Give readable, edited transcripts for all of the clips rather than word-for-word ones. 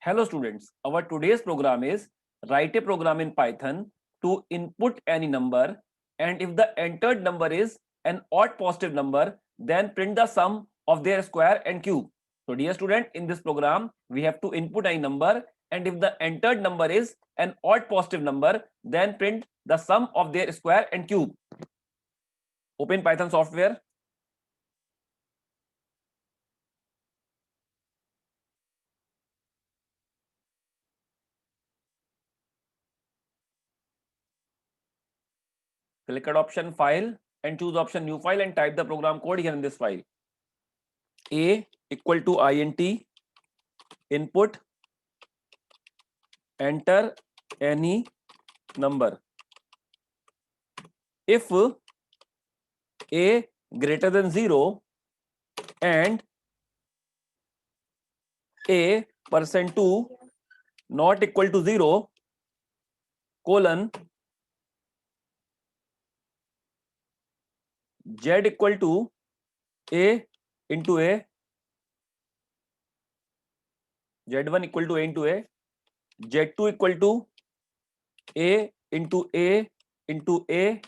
Hello students, our today's program is write a program in Python to input any number, and if the entered number is an odd positive number, then print the sum of their square and cube. So dear student, in this program we have to input any number, and if the entered number is an odd positive number, then print the sum of their square and cube. Open Python software. Click at option file and choose option new file and type the program code here in this file. A equal to int input, enter any number. If a greater than 0 and a %2 not equal to 0 colon z equal to a into a, z1 equal to a into a, z2 equal to a into a into a,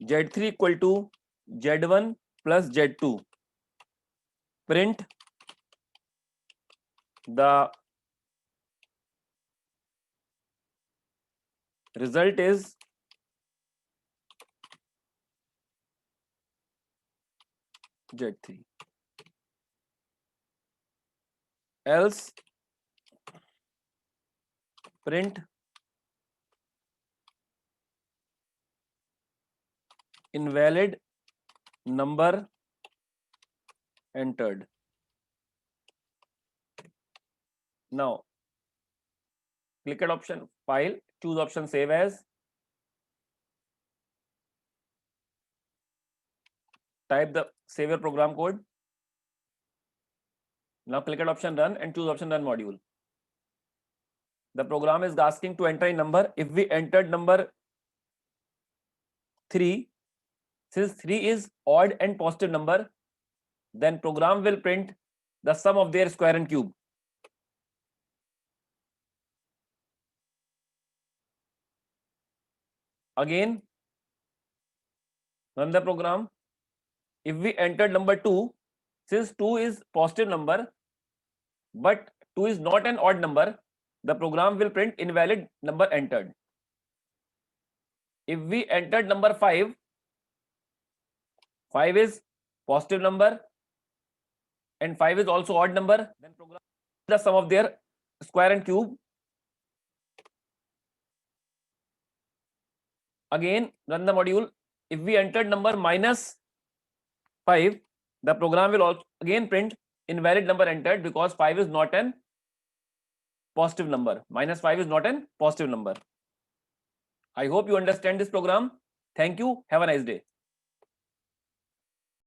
z3 equal to z1 plus z2. Print the result is z3. Else print invalid number entered. Now click at option file, choose option save as, type the save your program code. Now click at option run and choose option run module. The program is asking to enter a number. If we entered number 3, since 3 is odd and positive number, then program will print the sum of their square and cube. Again, run the program. If we entered number 2, since 2 is positive number, but 2 is not an odd number, the program will print invalid number entered. If we entered number 5, 5 is positive number and 5 is also odd number, then program the sum of their square and cube. Again, run the module. If we entered number -5, the program will also again print invalid number entered because 5 is not an positive number. -5 is not an positive number. I hope you understand this program. Thank you. Have a nice day.